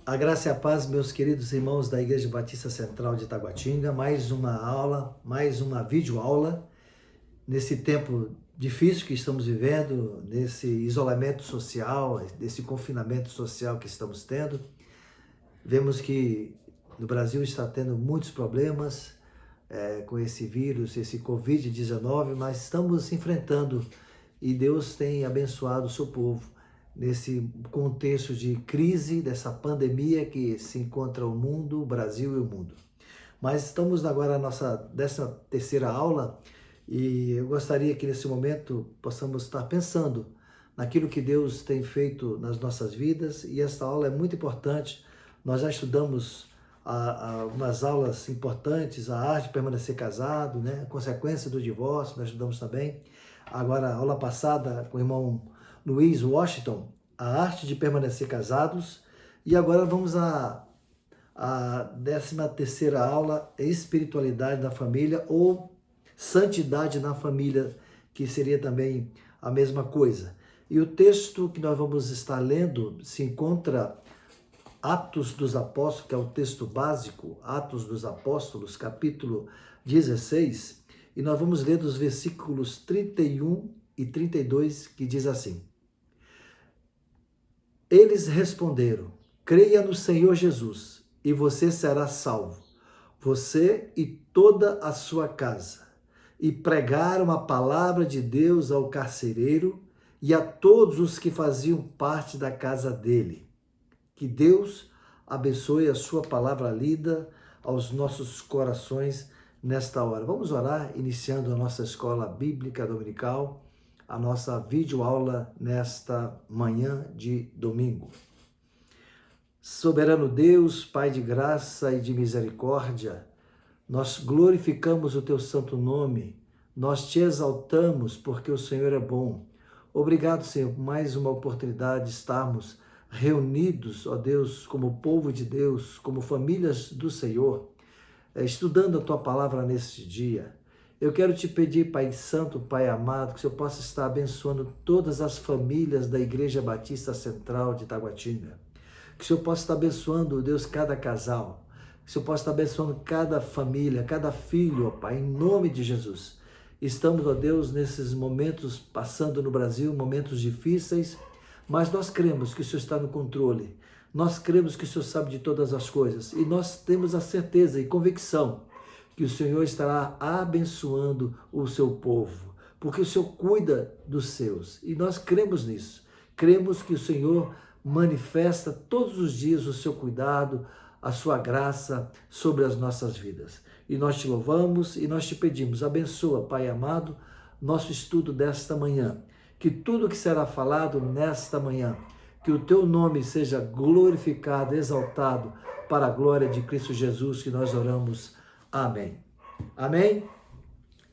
A graça e a paz, meus queridos irmãos da Igreja Batista Central de Taguatinga, mais uma aula, mais uma videoaula, nesse tempo difícil que estamos vivendo, nesse isolamento social, nesse confinamento social que estamos tendo. Vemos que no Brasil está tendo muitos problemas com esse vírus, esse Covid-19, mas estamos enfrentando e Deus tem abençoado o seu povo nesse contexto de crise, dessa pandemia que se encontra o mundo, o Brasil e o mundo. Mas estamos agora na nossa 13ª aula e eu gostaria que nesse momento possamos estar pensando naquilo que Deus tem feito nas nossas vidas, e esta aula é muito importante. Nós já estudamos umas aulas importantes, a arte de permanecer casado, né? A consequência do divórcio, nós estudamos também. Agora, a aula passada com o irmão Luiz Washington, a arte de permanecer casados. E agora vamos à 13ª aula, espiritualidade na família ou santidade na família, que seria também a mesma coisa. E o texto que nós vamos estar lendo se encontra Atos dos Apóstolos, que é o texto básico, Atos dos Apóstolos, capítulo 16, e nós vamos ler dos versículos 31 e 32, que diz assim: Eles responderam: creia no Senhor Jesus, e você será salvo, você e toda a sua casa. E pregaram a palavra de Deus ao carcereiro e a todos os que faziam parte da casa dele. Que Deus abençoe a sua palavra lida aos nossos corações nesta hora. Vamos orar, iniciando a nossa escola bíblica dominical, a nossa videoaula nesta manhã de domingo. Soberano Deus, Pai de graça e de misericórdia, nós glorificamos o teu santo nome, nós te exaltamos porque o Senhor é bom. Obrigado, Senhor, por mais uma oportunidade de estarmos reunidos, ó Deus, como povo de Deus, como famílias do Senhor, estudando a tua palavra neste dia. Eu quero te pedir, Pai Santo, Pai amado, que o Senhor possa estar abençoando todas as famílias da Igreja Batista Central de Taguatinga. Que o Senhor possa estar abençoando, Deus, cada casal. Que o Senhor possa estar abençoando cada família, cada filho, ó Pai, em nome de Jesus. Estamos, ó Deus, nesses momentos passando no Brasil, momentos difíceis, mas nós cremos que o Senhor está no controle. Nós cremos que o Senhor sabe de todas as coisas. E nós temos a certeza e convicção que o Senhor estará abençoando o seu povo, porque o Senhor cuida dos seus. E nós cremos nisso. Cremos que o Senhor manifesta todos os dias o seu cuidado, a sua graça sobre as nossas vidas. E nós te louvamos e nós te pedimos, abençoa, Pai amado, nosso estudo desta manhã. Que tudo que será falado nesta manhã, que o teu nome seja glorificado, exaltado para a glória de Cristo Jesus, que nós oramos. Amém. Amém?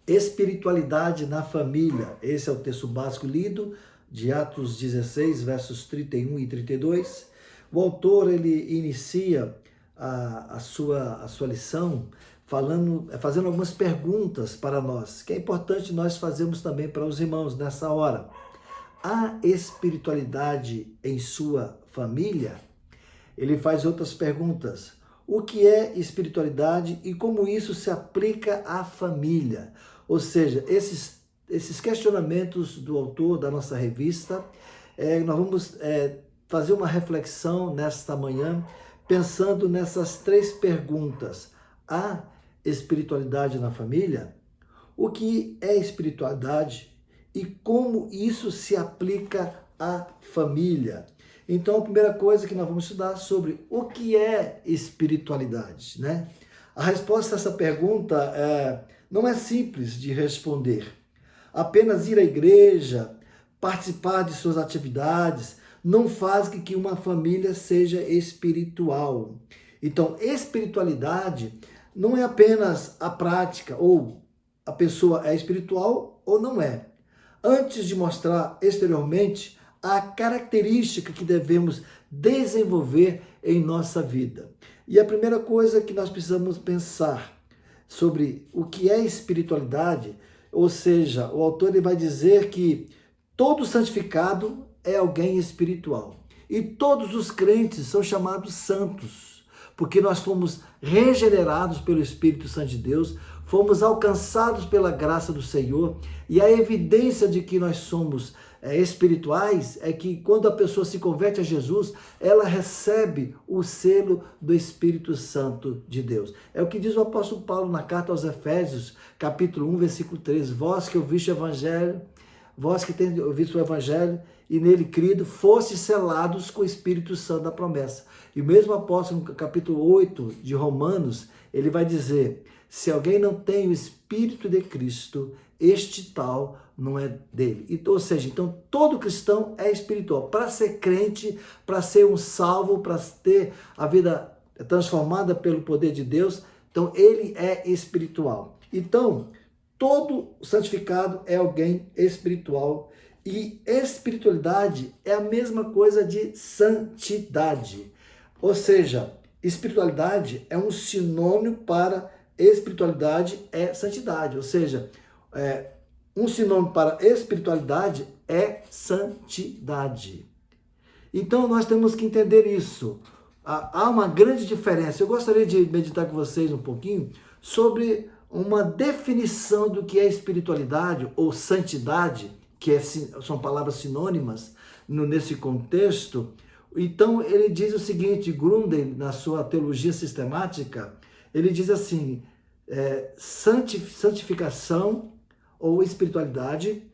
Espiritualidade na família. Esse é o texto básico lido de Atos 16, versos 31 e 32. O autor, ele inicia a sua lição fazendo algumas perguntas para nós, que é importante nós fazermos também para os irmãos nessa hora. Há espiritualidade em sua família? Ele faz outras perguntas. O que é espiritualidade e como isso se aplica à família? Ou seja, esses questionamentos do autor da nossa revista, nós vamos fazer uma reflexão nesta manhã, pensando nessas 3 perguntas. Há espiritualidade na família? O que é espiritualidade e como isso se aplica à família? Então, a primeira coisa que nós vamos estudar sobre o que é espiritualidade, né? A resposta a essa pergunta não é simples de responder. Apenas ir à igreja, participar de suas atividades, não faz com que uma família seja espiritual. Então, espiritualidade não é apenas a prática, ou a pessoa é espiritual ou não é. Antes de mostrar exteriormente a característica que devemos desenvolver em nossa vida. E a primeira coisa que nós precisamos pensar sobre o que é espiritualidade, ou seja, o autor ele vai dizer que todo santificado é alguém espiritual. E todos os crentes são chamados santos, porque nós fomos regenerados pelo Espírito Santo de Deus, fomos alcançados pela graça do Senhor, e a evidência de que nós somos espirituais é que quando a pessoa se converte a Jesus, ela recebe o selo do Espírito Santo de Deus. É o que diz o apóstolo Paulo na carta aos Efésios, capítulo 1, versículo 13. Vós que ouviste o evangelho, vós que tendes ouvido o evangelho e nele crido, fostes selados com o Espírito Santo da promessa. E o mesmo apóstolo, no capítulo 8 de Romanos, ele vai dizer: se alguém não tem o Espírito de Cristo, este tal não é dele. Ou seja, então todo cristão é espiritual. Para ser crente, para ser um salvo, para ter a vida transformada pelo poder de Deus, então ele é espiritual. Então, todo santificado é alguém espiritual. E espiritualidade é a mesma coisa de santidade. Ou seja, espiritualidade é um sinônimo para espiritualidade é santidade. Ou seja, um sinônimo para espiritualidade é santidade. Então nós temos que entender isso. Há uma grande diferença. Eu gostaria de meditar com vocês um pouquinho sobre uma definição do que é espiritualidade ou santidade, que são palavras sinônimas nesse contexto. Então ele diz o seguinte, Gruden, na sua teologia sistemática, ele diz assim, santificação ou espiritualidade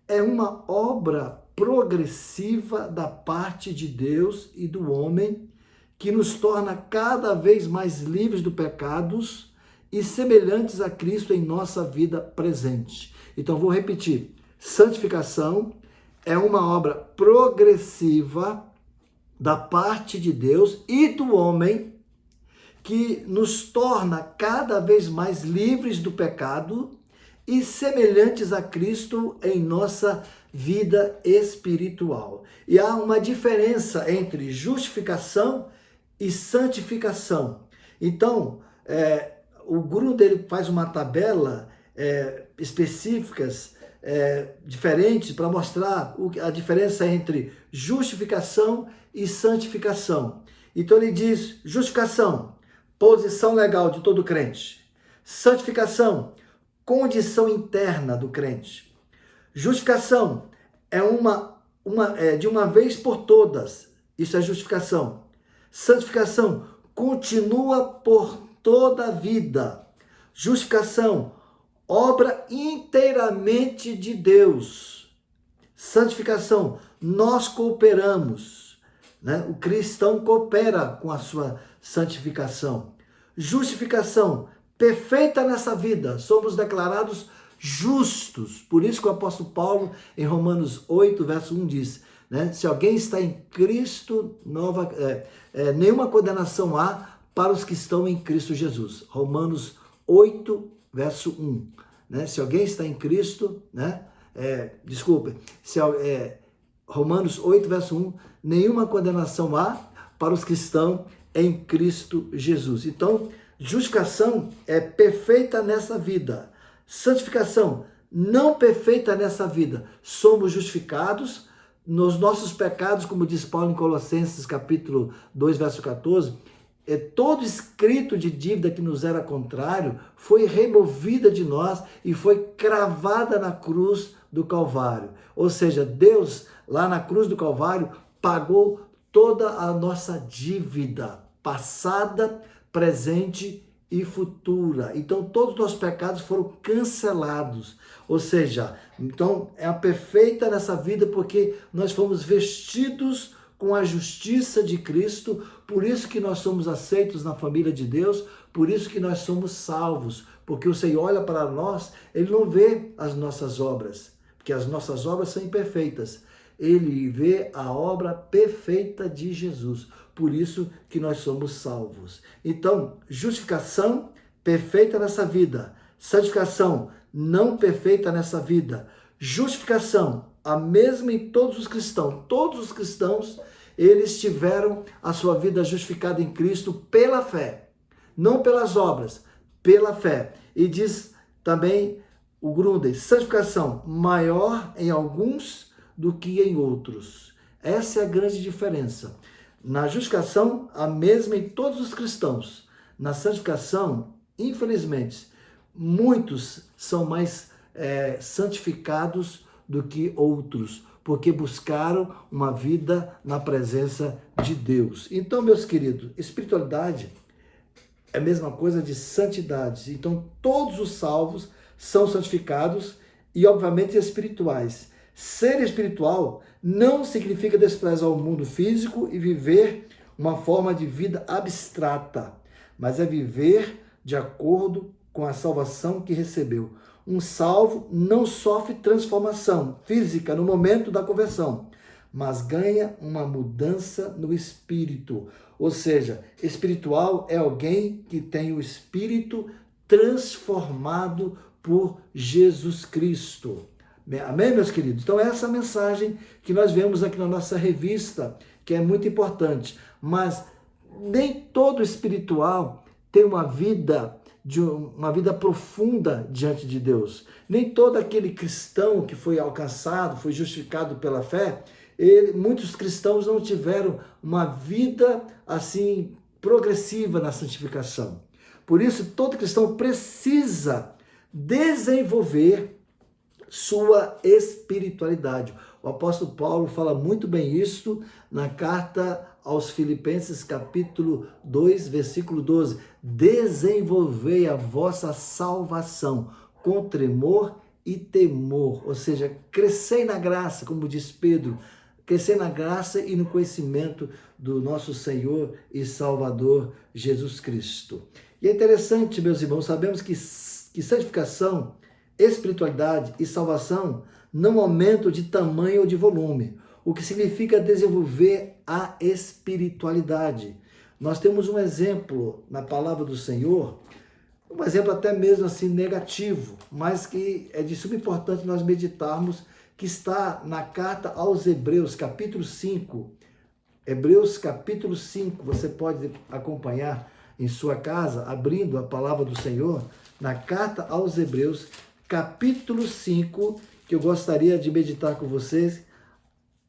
é uma obra progressiva da parte de Deus e do homem que nos torna cada vez mais livres dos pecados e semelhantes a Cristo em nossa vida presente. Então vou repetir, santificação é uma obra progressiva da parte de Deus e do homem que nos torna cada vez mais livres do pecado e semelhantes a Cristo em nossa vida espiritual. E há uma diferença entre justificação e santificação. Então, o Gruden dele faz uma tabela específicas, diferentes, para mostrar a diferença entre justificação e santificação. Então ele diz, justificação, posição legal de todo crente. Santificação, condição interna do crente. Justificação é de uma vez por todas. Isso é justificação. Santificação continua por toda a vida. Justificação, obra inteiramente de Deus. Santificação, nós cooperamos, né? O cristão coopera com a sua santificação. Justificação, perfeita nessa vida, somos declarados justos. Por isso que o apóstolo Paulo, em Romanos 8, verso 1, diz, né? Se alguém está em Cristo, nenhuma condenação há para os que estão em Cristo Jesus. Romanos 8, verso 1. Né? Se alguém está em Cristo, né? Romanos 8, verso 1, nenhuma condenação há para os que estão em Cristo Jesus. Então, justificação é perfeita nessa vida. Santificação, não perfeita nessa vida. Somos justificados nos nossos pecados, como diz Paulo em Colossenses, capítulo 2, verso 14. Todo escrito de dívida que nos era contrário foi removida de nós e foi cravada na cruz do Calvário. Ou seja, Deus, lá na cruz do Calvário, pagou toda a nossa dívida, passada, presente e futura. Então, todos os nossos pecados foram cancelados. Ou seja, então é a perfeita nessa vida porque nós fomos vestidos com a justiça de Cristo, por isso que nós somos aceitos na família de Deus, por isso que nós somos salvos, porque o Senhor olha para nós, Ele não vê as nossas obras, porque as nossas obras são imperfeitas. Ele vê a obra perfeita de Jesus, por isso que nós somos salvos. Então, justificação perfeita nessa vida, santificação não perfeita nessa vida, justificação a mesma em todos os cristãos. Todos os cristãos, eles tiveram a sua vida justificada em Cristo pela fé, não pelas obras, pela fé. E diz também o Gruden, santificação maior em alguns do que em outros. Essa é a grande diferença. Na justificação, a mesma em todos os cristãos. Na santificação, infelizmente, muitos são mais santificados do que outros, porque buscaram uma vida na presença de Deus. Então, meus queridos, espiritualidade é a mesma coisa de santidade. Então, todos os salvos são santificados e, obviamente, espirituais. Ser espiritual não significa desprezar o mundo físico e viver uma forma de vida abstrata, mas é viver de acordo com a salvação que recebeu. Um salvo não sofre transformação física no momento da conversão, mas ganha uma mudança no espírito. Ou seja, espiritual é alguém que tem o espírito transformado por Jesus Cristo. Amém, meus queridos? Então, essa é a mensagem que nós vemos aqui na nossa revista, que é muito importante. Mas nem todo espiritual tem uma vida profunda diante de Deus. Nem todo aquele cristão que foi alcançado, foi justificado pela fé, muitos cristãos não tiveram uma vida assim progressiva na santificação. Por isso, todo cristão precisa desenvolver sua espiritualidade. O apóstolo Paulo fala muito bem isso na carta aos Filipenses, capítulo 2, versículo 12. Desenvolvei a vossa salvação com tremor e temor. Ou seja, crescei na graça, como diz Pedro, crescer na graça e no conhecimento do nosso Senhor e Salvador Jesus Cristo. E é interessante, meus irmãos, sabemos que santificação, espiritualidade e salvação não aumentam de tamanho ou de volume, o que significa desenvolver a espiritualidade. Nós temos um exemplo na palavra do Senhor, um exemplo até mesmo assim negativo, mas que é de suma importância nós meditarmos, que está na carta aos Hebreus, capítulo 5. Hebreus, capítulo 5, você pode acompanhar em sua casa, abrindo a palavra do Senhor, na carta aos Hebreus, capítulo 5, que eu gostaria de meditar com vocês,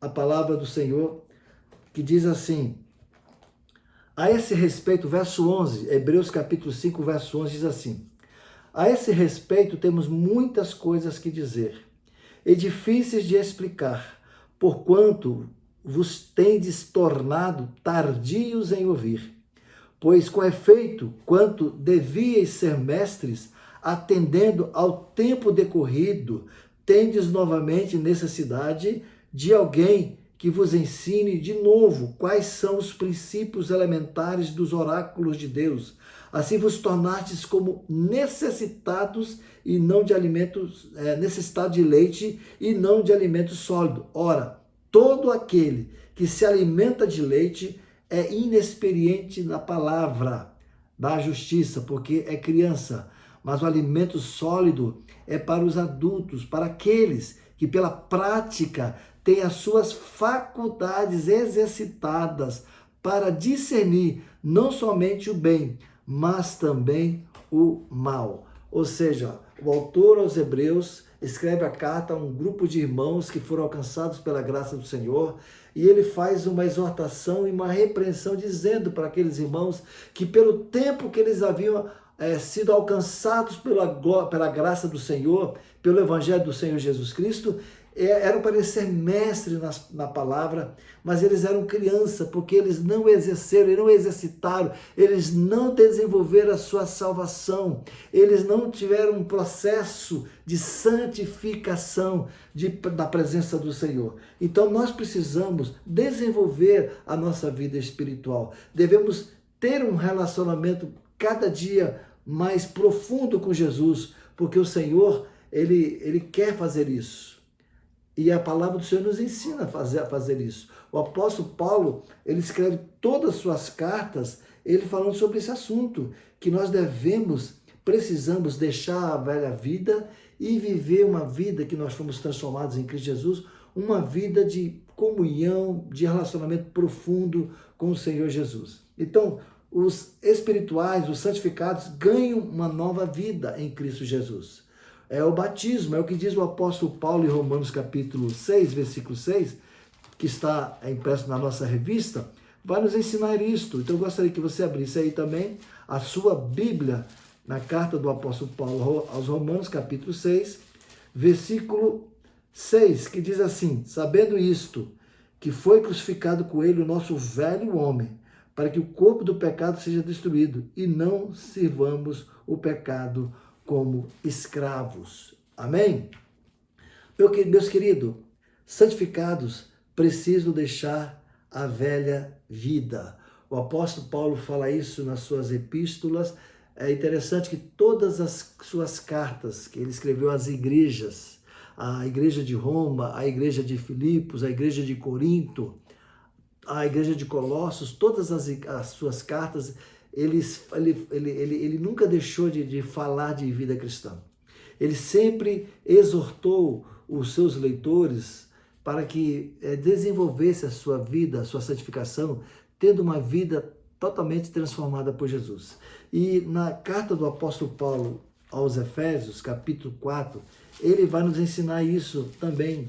a palavra do Senhor, que diz assim: a esse respeito, verso 11, Hebreus capítulo 5, verso 11, diz assim: a esse respeito temos muitas coisas que dizer, e difíceis de explicar, porquanto vos tendes tornado tardios em ouvir. Pois, com efeito, quanto devíeis ser mestres, atendendo ao tempo decorrido, tendes novamente necessidade de alguém que vos ensine de novo quais são os princípios elementares dos oráculos de Deus. Assim vos tornastes como necessitados e não de alimentos, necessitado de leite e não de alimento sólido. Ora, todo aquele que se alimenta de leite é inexperiente na palavra da justiça, porque é criança. Mas o alimento sólido é para os adultos, para aqueles que pela prática têm as suas faculdades exercitadas para discernir não somente o bem, mas também o mal. Ou seja, o autor aos Hebreus escreve a carta a um grupo de irmãos que foram alcançados pela graça do Senhor, e ele faz uma exortação e uma repreensão dizendo para aqueles irmãos que pelo tempo que eles haviam sido alcançados pela graça do Senhor, pelo Evangelho do Senhor Jesus Cristo, eram para ser mestres na palavra, mas eles eram criança, porque eles não exerceram, eles não exercitaram, eles não desenvolveram a sua salvação, eles não tiveram um processo de santificação da presença do Senhor. Então nós precisamos desenvolver a nossa vida espiritual, devemos ter um relacionamento cada dia mais profundo com Jesus, porque o Senhor, ele quer fazer isso. E a palavra do Senhor nos ensina a fazer isso. O apóstolo Paulo, ele escreve todas as suas cartas, ele falando sobre esse assunto, que nós precisamos deixar a velha vida e viver uma vida que nós fomos transformados em Cristo Jesus, uma vida de comunhão, de relacionamento profundo com o Senhor Jesus. Então, os espirituais, os santificados, ganham uma nova vida em Cristo Jesus. É o batismo, é o que diz o apóstolo Paulo em Romanos capítulo 6, versículo 6, que está impresso na nossa revista, vai nos ensinar isto. Então eu gostaria que você abrisse aí também a sua Bíblia na carta do apóstolo Paulo aos Romanos, capítulo 6, versículo 6, que diz assim: sabendo isto, que foi crucificado com ele o nosso velho homem, para que o corpo do pecado seja destruído, e não sirvamos o pecado como escravos. Amém? Meus queridos, santificados precisam deixar a velha vida. O apóstolo Paulo fala isso nas suas epístolas. É interessante que todas as suas cartas que ele escreveu às igrejas, a igreja de Roma, a igreja de Filipos, a igreja de Corinto, a igreja de Colossos, todas as suas cartas, ele nunca deixou de falar de vida cristã. Ele sempre exortou os seus leitores para que desenvolvesse a sua vida, a sua santificação, tendo uma vida totalmente transformada por Jesus. E na carta do apóstolo Paulo aos Efésios, capítulo 4, ele vai nos ensinar isso também,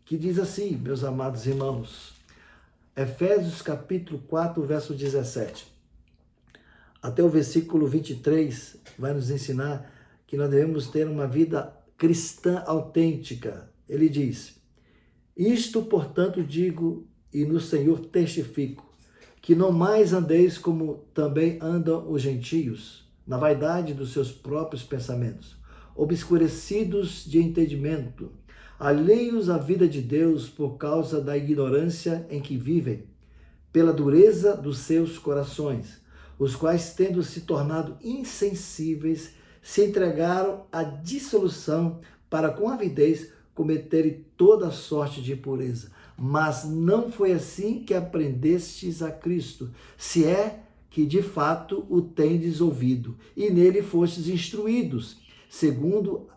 que diz assim, meus amados irmãos, Efésios capítulo 4, verso 17, até o versículo 23, vai nos ensinar que nós devemos ter uma vida cristã autêntica. Ele diz: isto, portanto, digo e no Senhor testifico, que não mais andeis como também andam os gentios, na vaidade dos seus próprios pensamentos, obscurecidos de entendimento, alheios à vida de Deus por causa da ignorância em que vivem, pela dureza dos seus corações, os quais, tendo se tornado insensíveis, se entregaram à dissolução para com avidez cometerem toda sorte de impureza. Mas não foi assim que aprendestes a Cristo, se é que de fato o tendes ouvido, e nele fostes instruídos, segundo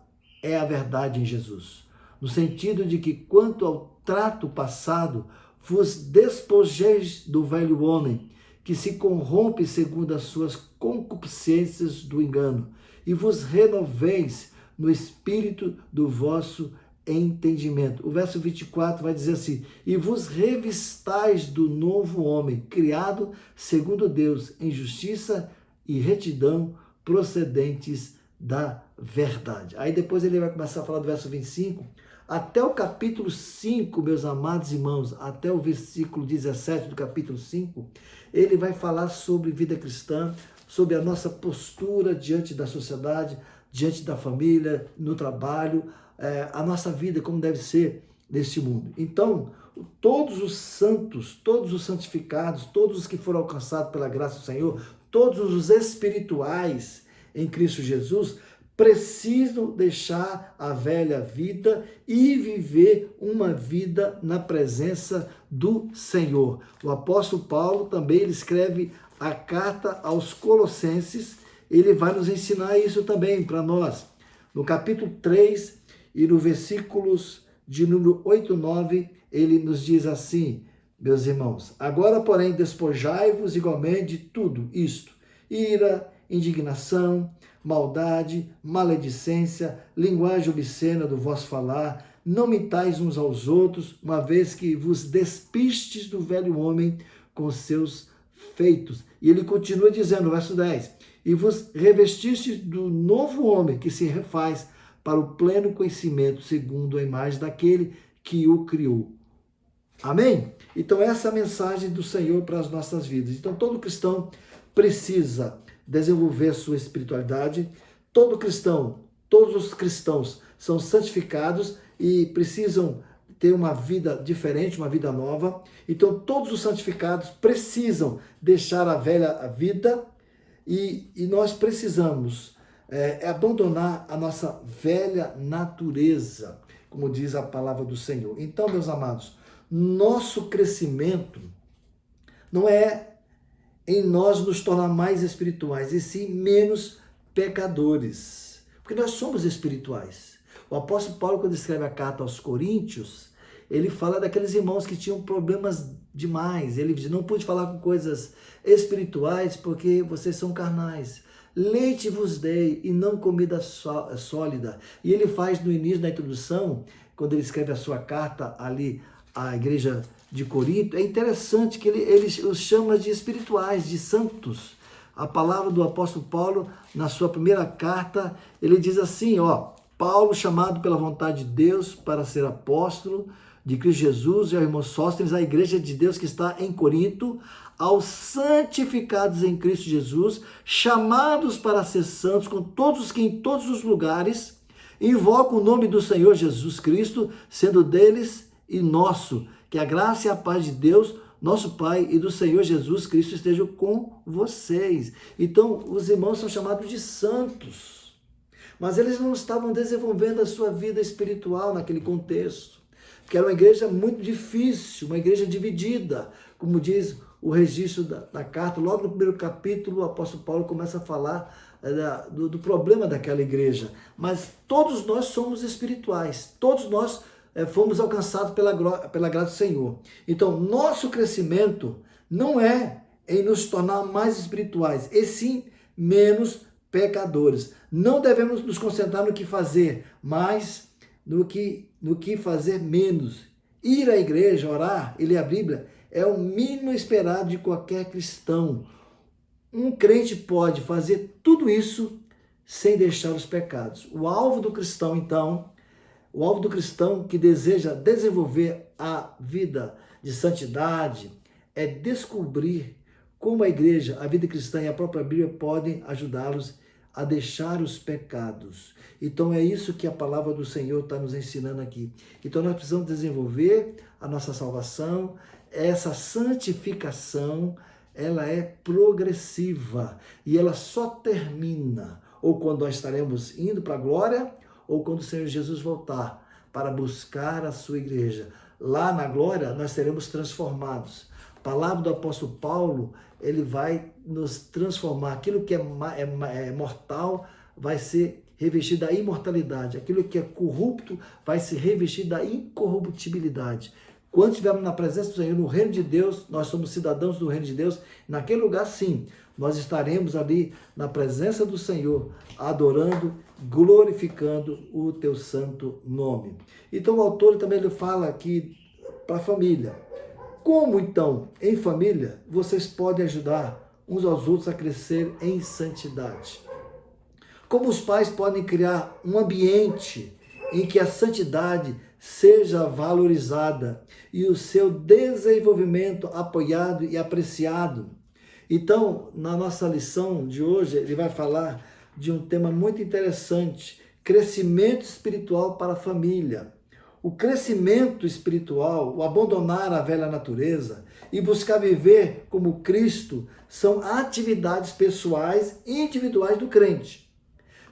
é a verdade em Jesus. No sentido de que, quanto ao trato passado, vos despojeis do velho homem, que se corrompe segundo as suas concupiscências do engano, e vos renoveis no espírito do vosso entendimento. O verso 24 vai dizer assim: e vos revistais do novo homem, criado segundo Deus, em justiça e retidão, procedentes da verdade. Aí depois ele vai começar a falar do verso 25, até o capítulo 5, meus amados irmãos, até o versículo 17 do capítulo 5, ele vai falar sobre vida cristã, sobre a nossa postura diante da sociedade, diante da família, no trabalho, a nossa vida como deve ser neste mundo. Então, todos os santos, todos os santificados, todos os que foram alcançados pela graça do Senhor, todos os espirituais em Cristo Jesus, precisam deixar a velha vida e viver uma vida na presença do Senhor. O apóstolo Paulo também ele escreve a carta aos Colossenses, ele vai nos ensinar isso também para nós. No capítulo 3 e no versículos de número 8 e 9, ele nos diz assim, meus irmãos: agora, porém, despojai-vos igualmente de tudo isto: ira, indignação, maldade, maledicência, linguagem obscena do vosso falar, não mintais uns aos outros, uma vez que vos despistes do velho homem com seus feitos. E ele continua dizendo, no verso 10, e vos revestistes do novo homem, que se refaz para o pleno conhecimento, segundo a imagem daquele que o criou. Amém? Então essa é a mensagem do Senhor para as nossas vidas. Então todo cristão precisa desenvolver sua espiritualidade. Todo cristão, todos os cristãos são santificados e precisam ter uma vida diferente, uma vida nova. Então todos os santificados precisam deixar a velha vida e nós precisamos abandonar a nossa velha natureza, como diz a palavra do Senhor. Então, meus amados, nosso crescimento não é em nós nos tornar mais espirituais, e sim menos pecadores, porque nós somos espirituais. O apóstolo Paulo, quando escreve a carta aos Coríntios, ele fala daqueles irmãos que tinham problemas demais. Ele diz, não pude falar com coisas espirituais porque vocês são carnais. Leite vos dei e não comida sólida. E ele faz no início da introdução, quando ele escreve a sua carta ali a igreja de Corinto, é interessante que ele os chama de espirituais, de santos. A palavra do apóstolo Paulo, na sua primeira carta, ele diz assim, Paulo, chamado pela vontade de Deus para ser apóstolo de Cristo Jesus, e ao irmão Sóstenes, a igreja de Deus que está em Corinto, aos santificados em Cristo Jesus, chamados para ser santos, com todos os que em todos os lugares invocam o nome do Senhor Jesus Cristo, sendo deles e nosso. Que a graça e a paz de Deus, nosso Pai, e do Senhor Jesus Cristo estejam com vocês. Então, os irmãos são chamados de santos, mas eles não estavam desenvolvendo a sua vida espiritual naquele contexto, porque era uma igreja muito difícil, uma igreja dividida, como diz o registro da carta. Logo no primeiro capítulo, o apóstolo Paulo começa a falar do problema daquela igreja. Mas todos nós somos espirituais, todos nós fomos alcançados pela graça do Senhor. Então, nosso crescimento não é em nos tornar mais espirituais, e sim menos pecadores. Não devemos nos concentrar no que fazer, mas no que fazer menos. Ir à igreja, orar e ler a Bíblia é o mínimo esperado de qualquer cristão. Um crente pode fazer tudo isso sem deixar os pecados. O alvo do cristão, então, o alvo do cristão que deseja desenvolver a vida de santidade é descobrir como a igreja, a vida cristã e a própria Bíblia podem ajudá-los a deixar os pecados. Então é isso que a palavra do Senhor está nos ensinando aqui. Então nós precisamos desenvolver a nossa salvação, essa santificação, ela é progressiva e ela só termina ou quando nós estaremos indo para a glória, ou quando o Senhor Jesus voltar para buscar a sua igreja. Lá na glória nós seremos transformados. A palavra do apóstolo Paulo, ele vai nos transformar. Aquilo que é mortal vai ser revestido da imortalidade. Aquilo que é corrupto vai se revestir da incorruptibilidade. Quando estivermos na presença do Senhor, no reino de Deus, nós somos cidadãos do reino de Deus, naquele lugar sim, nós estaremos ali na presença do Senhor, adorando, glorificando o teu santo nome. Então o autor também ele fala aqui para a família. Como então, em família, vocês podem ajudar uns aos outros a crescer em santidade? Como os pais podem criar um ambiente em que a santidade seja valorizada e o seu desenvolvimento apoiado e apreciado? Então, na nossa lição de hoje, ele vai falar de um tema muito interessante, crescimento espiritual para a família. O crescimento espiritual, o abandonar a velha natureza e buscar viver como Cristo são atividades pessoais e individuais do crente.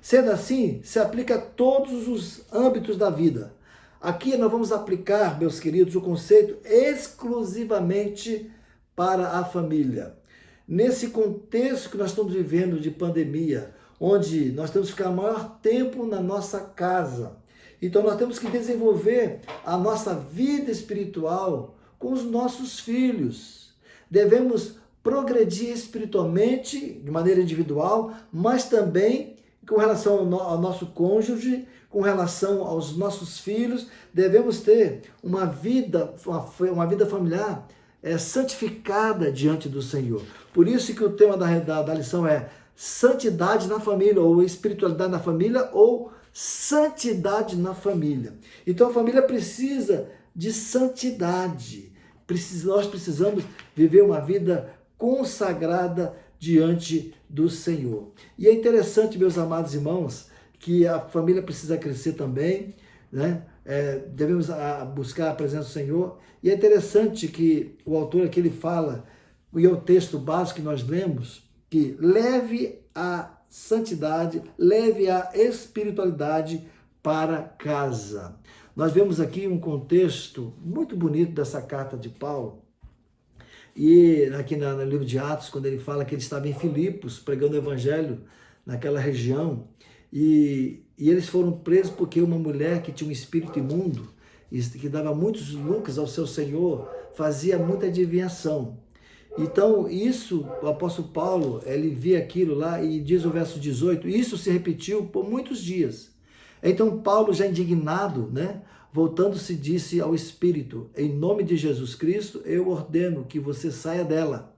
Sendo assim, se aplica a todos os âmbitos da vida. Aqui nós vamos aplicar, meus queridos, o conceito exclusivamente para a família. Nesse contexto que nós estamos vivendo de pandemia, onde nós temos que ficar maior tempo na nossa casa, então nós temos que desenvolver a nossa vida espiritual com os nossos filhos. Devemos progredir espiritualmente, de maneira individual, mas também com relação ao nosso cônjuge, com relação aos nossos filhos. Devemos ter uma vida familiar santificada diante do Senhor. Por isso que o tema da lição é santidade na família, ou espiritualidade na família, ou santidade na família. Então a família precisa de santidade. Nós precisamos viver uma vida consagrada diante do Senhor. E é interessante, meus amados irmãos, que a família precisa crescer também, né? Devemos buscar a presença do Senhor. E é interessante que o autor aqui ele fala, e é o texto básico que nós lemos, que leve a santidade, leve a espiritualidade para casa. Nós vemos aqui um contexto muito bonito dessa carta de Paulo, e aqui no livro de Atos, quando ele fala que ele estava em Filipos, pregando o evangelho naquela região, e eles foram presos porque uma mulher que tinha um espírito imundo, que dava muitos lucros ao seu senhor, fazia muita adivinhação. Então, isso, o apóstolo Paulo, ele vê aquilo lá e diz o verso 18, isso se repetiu por muitos dias. Então, Paulo, já indignado, né, Voltando-se, disse ao espírito: em nome de Jesus Cristo, eu ordeno que você saia dela.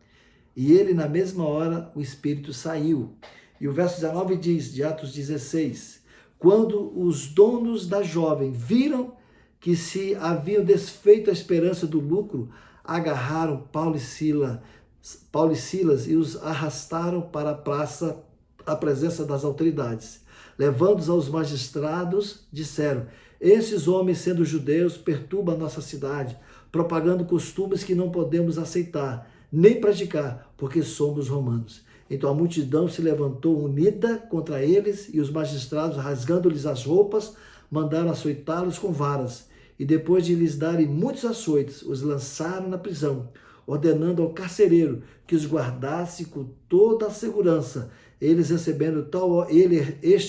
E ele, na mesma hora, o espírito saiu. E o verso 19 diz, de Atos 16, quando os donos da jovem viram que se haviam desfeito a esperança do lucro, agarraram Paulo e Silas e os arrastaram para a praça, à presença das autoridades. Levando-os aos magistrados, disseram: esses homens, sendo judeus, perturbam a nossa cidade, propagando costumes que não podemos aceitar, nem praticar, porque somos romanos. Então a multidão se levantou unida contra eles, e os magistrados, rasgando-lhes as roupas, mandaram açoitá-los com varas. E depois de lhes darem muitos açoites, os lançaram na prisão, ordenando ao carcereiro que os guardasse com toda a segurança. Este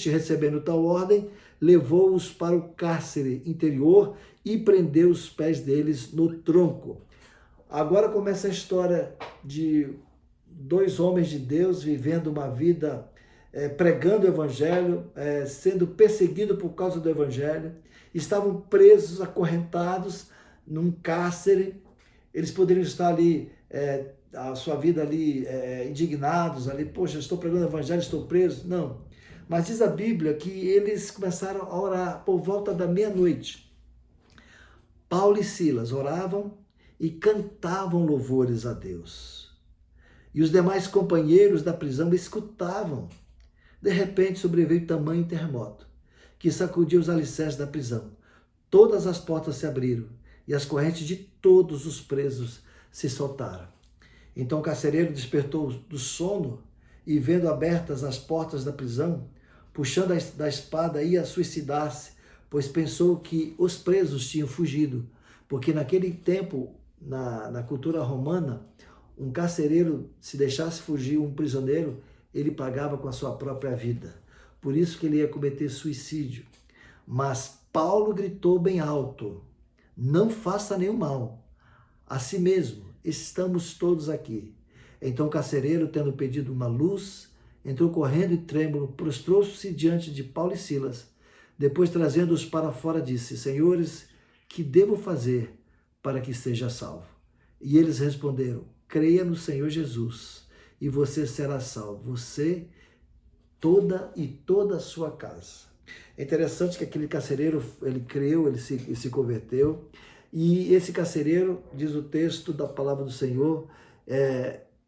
recebendo tal ordem, levou-os para o cárcere interior e prendeu os pés deles no tronco. Agora começa a história de dois homens de Deus vivendo uma vida pregando o evangelho, sendo perseguidos por causa do evangelho. Estavam presos, acorrentados num cárcere. Eles poderiam estar ali, a sua vida ali, indignados ali. Poxa, estou pregando o evangelho, estou preso. Não. Mas diz a Bíblia que eles começaram a orar por volta da meia-noite. Paulo e Silas oravam e cantavam louvores a Deus. E os demais companheiros da prisão escutavam. De repente sobreveio tamanho terremoto, que sacudiu os alicerces da prisão. Todas as portas se abriram e as correntes de todos os presos se soltaram. Então o carcereiro despertou do sono e, vendo abertas as portas da prisão, puxando da espada, ia suicidar-se, pois pensou que os presos tinham fugido, porque naquele tempo, na cultura romana, um carcereiro, se deixasse fugir um prisioneiro, ele pagava com a sua própria vida. Por isso que ele ia cometer suicídio. Mas Paulo gritou bem alto: não faça nenhum mal a si mesmo, estamos todos aqui. Então o carcereiro, tendo pedido uma luz, entrou correndo e trêmulo, prostrou-se diante de Paulo e Silas. Depois, trazendo-os para fora, disse: senhores, que devo fazer para que seja salvo? E eles responderam: creia no Senhor Jesus, e você será salvo, você, toda a sua casa. É interessante que aquele carcereiro, ele creu, ele se converteu, e esse carcereiro, diz o texto da palavra do Senhor,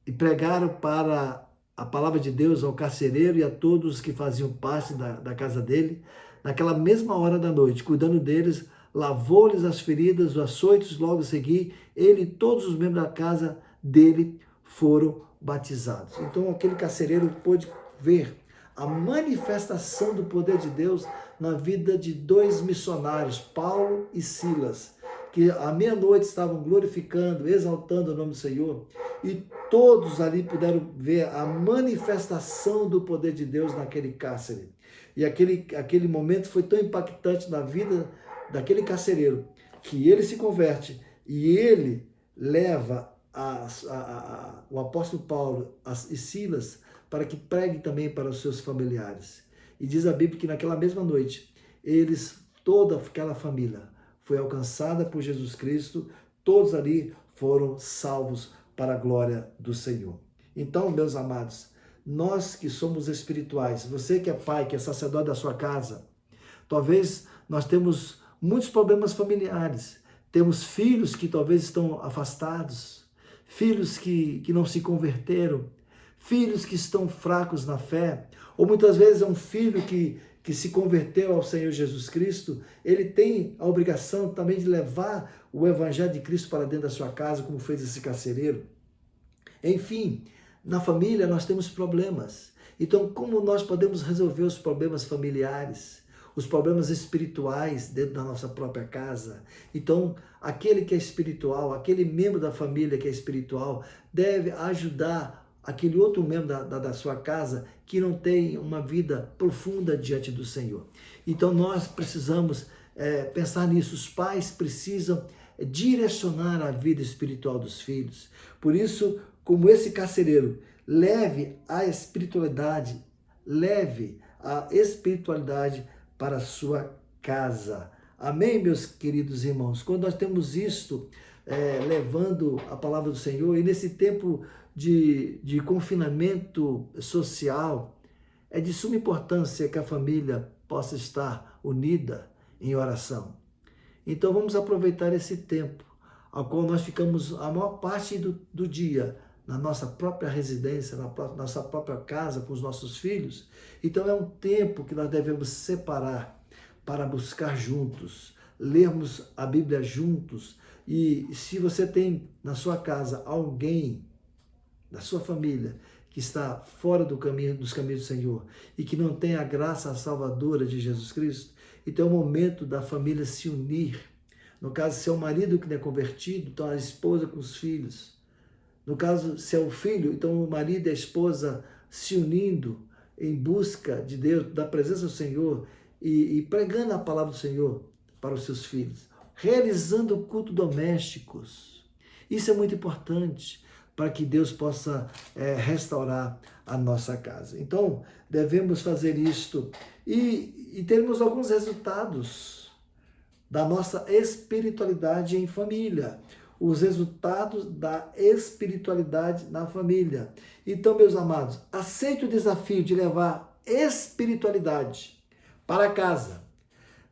e pregaram para a palavra de Deus ao carcereiro e a todos que faziam parte da casa dele, naquela mesma hora da noite, cuidando deles, lavou-lhes as feridas, os açoites, logo a seguir, ele e todos os membros da casa dele foram batizados. Então aquele carcereiro pôde ver a manifestação do poder de Deus na vida de dois missionários, Paulo e Silas, que à meia-noite estavam glorificando, exaltando o nome do Senhor, e todos ali puderam ver a manifestação do poder de Deus naquele cárcere. E aquele momento foi tão impactante na vida daquele carcereiro, que ele se converte e ele leva o apóstolo Paulo e Silas para que preguem também para os seus familiares. E diz a Bíblia que naquela mesma noite, toda aquela família foi alcançada por Jesus Cristo, todos ali foram salvos para a glória do Senhor. Então, meus amados, nós que somos espirituais, você que é pai, que é sacerdote da sua casa, talvez nós temos muitos problemas familiares, temos filhos que talvez estão afastados, filhos que não se converteram, filhos que estão fracos na fé, ou muitas vezes é um filho que se converteu ao Senhor Jesus Cristo, ele tem a obrigação também de levar o Evangelho de Cristo para dentro da sua casa, como fez esse carcereiro. Enfim, na família nós temos problemas. Então, como nós podemos resolver os problemas familiares, os problemas espirituais dentro da nossa própria casa? Então, aquele que é espiritual, aquele membro da família que é espiritual, deve ajudar aquele outro membro da sua casa que não tem uma vida profunda diante do Senhor. Então, nós precisamos pensar nisso. Os pais precisam direcionar a vida espiritual dos filhos. Por isso, como esse carcereiro, leve a espiritualidade para a sua casa. Amém, meus queridos irmãos? Quando nós temos isto, levando a palavra do Senhor, e nesse tempo de confinamento social, é de suma importância que a família possa estar unida em oração. Então vamos aproveitar esse tempo, ao qual nós ficamos a maior parte do dia na nossa própria residência, na nossa própria casa, com os nossos filhos. Então é um tempo que nós devemos separar para buscar juntos, lermos a Bíblia juntos. E se você tem na sua casa alguém da sua família que está fora dos caminhos do Senhor e que não tem a graça salvadora de Jesus Cristo, então é o momento da família se unir. No caso, se é o marido que não é convertido, então a esposa com os filhos. No caso, se é o filho, então o marido e a esposa se unindo em busca de Deus, da presença do Senhor e pregando a palavra do Senhor para os seus filhos, realizando o culto domésticos. Isso é muito importante para que Deus possa restaurar a nossa casa. Então, devemos fazer isto e termos alguns resultados da nossa espiritualidade em família. Os resultados da espiritualidade na família. Então, meus amados, aceite o desafio de levar espiritualidade para casa.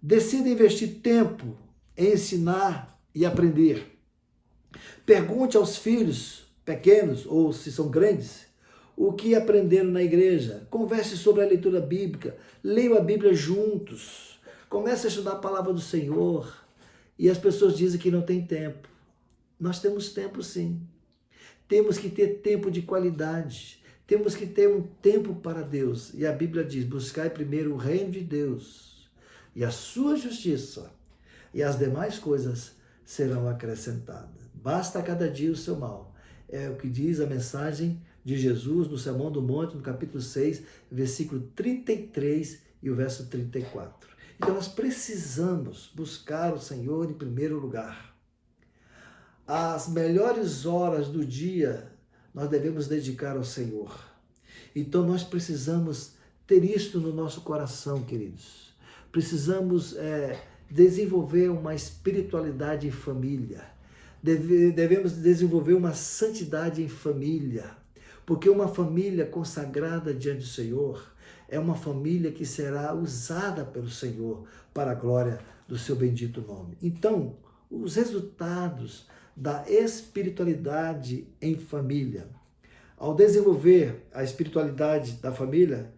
Decida investir tempo em ensinar e aprender. Pergunte aos filhos pequenos, ou se são grandes, o que aprenderam na igreja. Converse sobre a leitura bíblica. Leiam a Bíblia juntos. Comece a estudar a palavra do Senhor. E as pessoas dizem que não tem tempo. Nós temos tempo, sim. Temos que ter tempo de qualidade. Temos que ter um tempo para Deus. E a Bíblia diz, buscai primeiro o reino de Deus e a sua justiça, e as demais coisas serão acrescentadas. Basta a cada dia o seu mal. É o que diz a mensagem de Jesus no Sermão do Monte, no capítulo 6, versículo 33 e o verso 34. Então nós precisamos buscar o Senhor em primeiro lugar. As melhores horas do dia nós devemos dedicar ao Senhor. Então nós precisamos ter isto no nosso coração, queridos. Precisamos desenvolver uma espiritualidade em família. Devemos desenvolver uma santidade em família. Porque uma família consagrada diante do Senhor é uma família que será usada pelo Senhor para a glória do seu bendito nome. Então, os resultados da espiritualidade em família. Ao desenvolver a espiritualidade da família,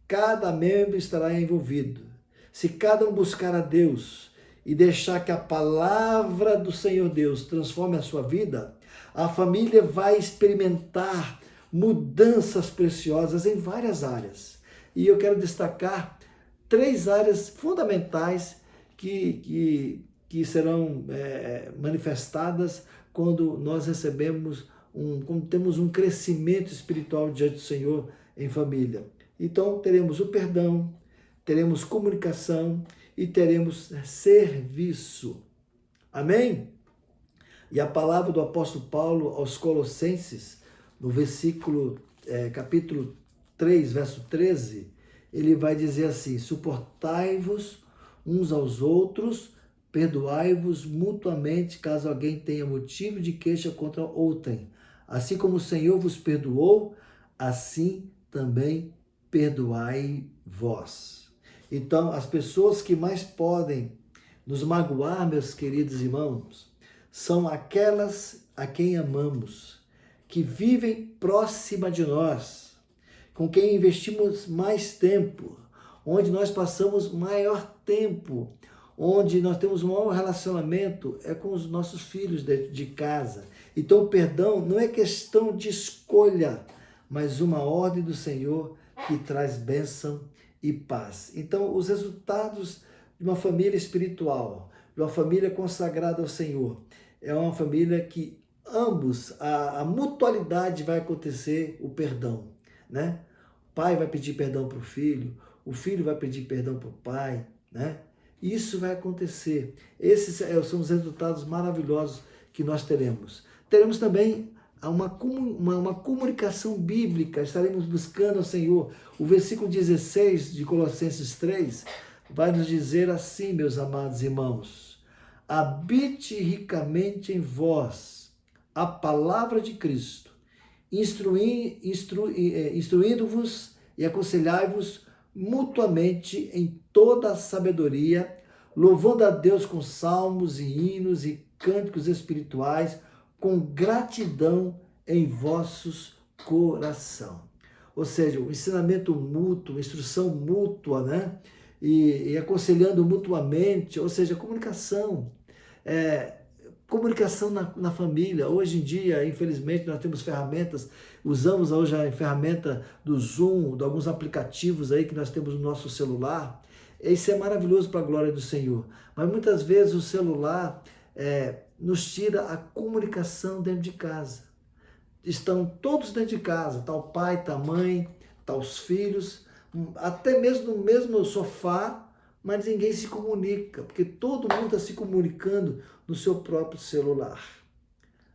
cada membro estará envolvido. Se cada um buscar a Deus e deixar que a palavra do Senhor Deus transforme a sua vida, a família vai experimentar mudanças preciosas em várias áreas. E eu quero destacar 3 áreas fundamentais que serão manifestadas quando nós recebemos, quando temos um crescimento espiritual diante do Senhor em família. Então, teremos o perdão, teremos comunicação e teremos serviço. Amém? E a palavra do apóstolo Paulo aos Colossenses, no capítulo 3, verso 13, ele vai dizer assim, suportai-vos uns aos outros, perdoai-vos mutuamente, caso alguém tenha motivo de queixa contra outrem. Assim como o Senhor vos perdoou, assim também perdoai vós. Então, as pessoas que mais podem nos magoar, meus queridos irmãos, são aquelas a quem amamos, que vivem próxima de nós, com quem investimos mais tempo, onde nós passamos maior tempo, onde nós temos um maior relacionamento é com os nossos filhos de casa. Então o perdão não é questão de escolha, mas uma ordem do Senhor que traz bênção e paz. Então os resultados de uma família espiritual, de uma família consagrada ao Senhor, é uma família que ambos, a mutualidade vai acontecer, o perdão, né? O pai vai pedir perdão para o filho vai pedir perdão para o pai, né? Isso vai acontecer. Esses são os resultados maravilhosos que nós teremos. Teremos também uma comunicação bíblica, estaremos buscando ao Senhor. O versículo 16 de Colossenses 3 vai nos dizer assim, meus amados irmãos: habite ricamente em vós a palavra de Cristo, instruindo-vos e aconselhai-vos mutuamente em toda a sabedoria, louvando a Deus com salmos e hinos e cânticos espirituais, com gratidão em vossos coração. Ou seja, o ensinamento mútuo, instrução mútua, né? E aconselhando mutuamente, ou seja, comunicação. Comunicação na família. Hoje em dia, infelizmente, nós temos ferramentas, usamos hoje a ferramenta do Zoom, de alguns aplicativos aí que nós temos no nosso celular. Isso é maravilhoso para a glória do Senhor. Mas muitas vezes o celular nos tira a comunicação dentro de casa. Estão todos dentro de casa, está o pai, está a mãe, está os filhos, até mesmo no mesmo sofá, mas ninguém se comunica, porque todo mundo está se comunicando no seu próprio celular.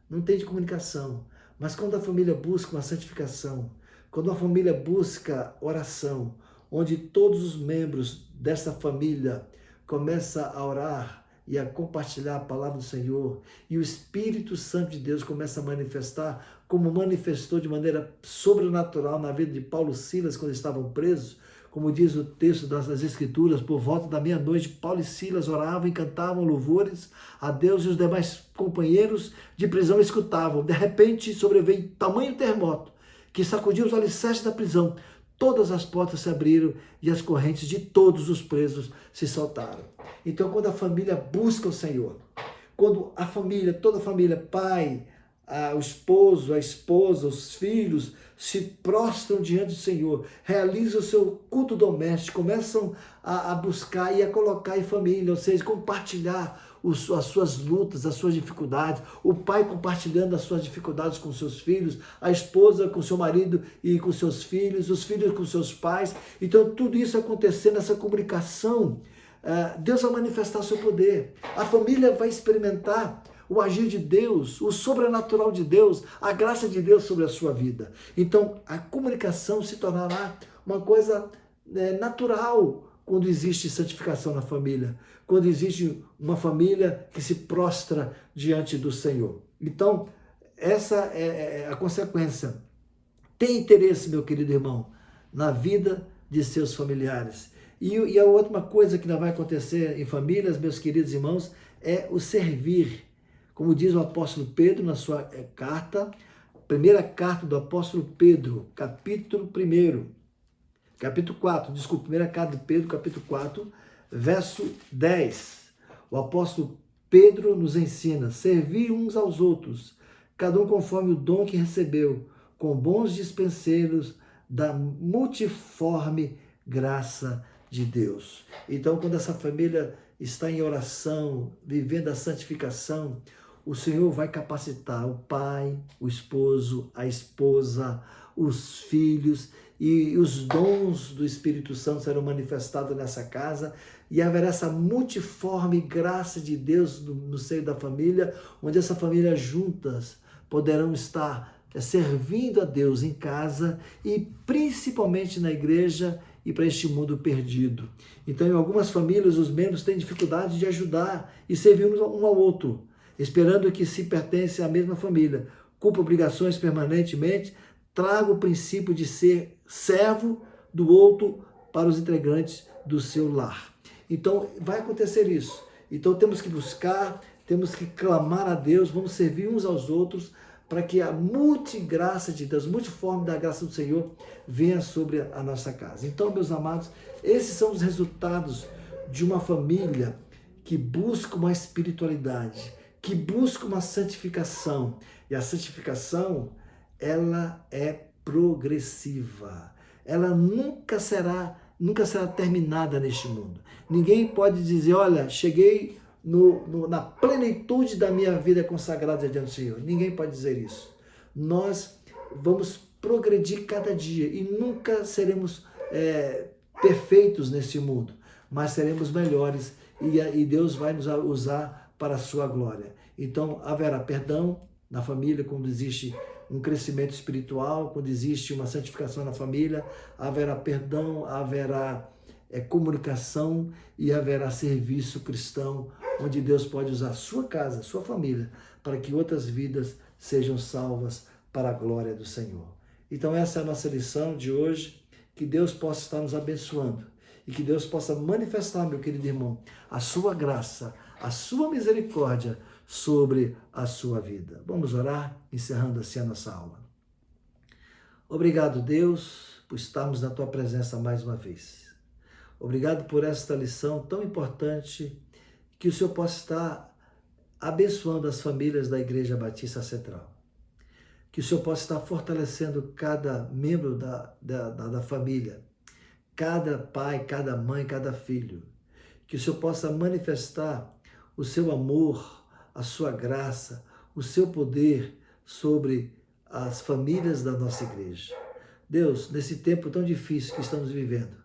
Não tem de comunicação. Mas quando a família busca uma santificação, quando a família busca oração, onde todos os membros dessa família começam a orar e a compartilhar a palavra do Senhor, e o Espírito Santo de Deus começa a manifestar, como manifestou de maneira sobrenatural na vida de Paulo e Silas quando estavam presos, como diz o texto das Escrituras, por volta da meia-noite, Paulo e Silas oravam e cantavam louvores a Deus, e os demais companheiros de prisão escutavam. De repente sobreveio tamanho terremoto que sacudiu os alicerces da prisão. Todas as portas se abriram e as correntes de todos os presos se soltaram. Então, quando a família busca o Senhor, quando a família, toda a família, pai, o esposo, a esposa, os filhos, se prostram diante do Senhor, realizam o seu culto doméstico, começam a buscar e a colocar em família, ou seja, compartilhar as suas lutas, as suas dificuldades, o pai compartilhando as suas dificuldades com seus filhos, a esposa com seu marido e com seus filhos, os filhos com seus pais. Então, tudo isso acontecendo, essa comunicação, Deus vai manifestar o seu poder. A família vai experimentar o agir de Deus, o sobrenatural de Deus, a graça de Deus sobre a sua vida. Então, a comunicação se tornará uma coisa natural quando existe santificação na família, quando existe uma família que se prostra diante do Senhor. Então, essa é a consequência. Tem interesse, meu querido irmão, na vida de seus familiares. E a outra coisa que não vai acontecer em famílias, meus queridos irmãos, é o servir. Como diz o apóstolo Pedro na sua carta, primeira carta do apóstolo Pedro, capítulo 4, primeira carta de Pedro, capítulo 4, verso 10. O apóstolo Pedro nos ensina: servir uns aos outros, cada um conforme o dom que recebeu, com bons dispenseiros da multiforme graça de Deus. Então, quando essa família está em oração, vivendo a santificação, o Senhor vai capacitar o pai, o esposo, a esposa, os filhos, e os dons do Espírito Santo serão manifestados nessa casa, e haverá essa multiforme graça de Deus no seio da família, onde essa família juntas poderão estar servindo a Deus em casa e principalmente na igreja e para este mundo perdido. Então, em algumas famílias, os membros têm dificuldade de ajudar e servir um ao outro, esperando que se pertencem à mesma família, cumpra obrigações permanentemente, traga o princípio de ser servo do outro para os integrantes do seu lar. Então, vai acontecer isso. Então, temos que buscar, temos que clamar a Deus, vamos servir uns aos outros, para que a multigraça de Deus, multiforme da graça do Senhor, venha sobre a nossa casa. Então, meus amados, esses são os resultados de uma família que busca uma espiritualidade, que busca uma santificação. E a santificação, ela é progressiva. Ela nunca será terminada neste mundo. Ninguém pode dizer: olha, cheguei na plenitude da minha vida consagrada diante do Senhor. Ninguém pode dizer isso. Nós vamos progredir cada dia e nunca seremos perfeitos nesse mundo, mas seremos melhores e Deus vai nos usar para a sua glória. Então, haverá perdão na família quando existe um crescimento espiritual, quando existe uma santificação na família, haverá perdão, haverá é comunicação e haverá serviço cristão, onde Deus pode usar a sua casa, a sua família, para que outras vidas sejam salvas para a glória do Senhor. Então essa é a nossa lição de hoje, que Deus possa estar nos abençoando e que Deus possa manifestar, meu querido irmão, a sua graça, a sua misericórdia sobre a sua vida. Vamos orar, encerrando assim a nossa aula. Obrigado, Deus, por estarmos na tua presença mais uma vez. Obrigado por esta lição tão importante, que o Senhor possa estar abençoando as famílias da Igreja Batista Central. Que o Senhor possa estar fortalecendo cada membro da família, cada pai, cada mãe, cada filho. Que o Senhor possa manifestar o seu amor, a sua graça, o seu poder sobre as famílias da nossa igreja. Deus, nesse tempo tão difícil que estamos vivendo,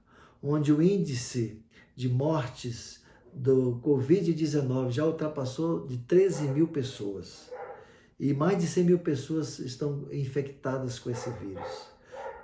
onde o índice de mortes do Covid-19 já ultrapassou de 13 mil pessoas e mais de 100 mil pessoas estão infectadas com esse vírus.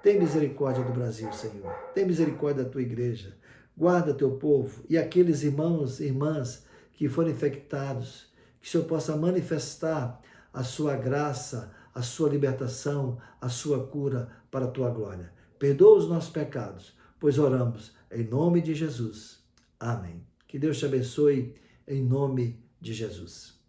Tem misericórdia do Brasil, Senhor. Tem misericórdia da tua igreja. Guarda teu povo e aqueles irmãos e irmãs que foram infectados, que o Senhor possa manifestar a sua graça, a sua libertação, a sua cura para a tua glória. Perdoa os nossos pecados, pois oramos em nome de Jesus. Amém. Que Deus te abençoe em nome de Jesus.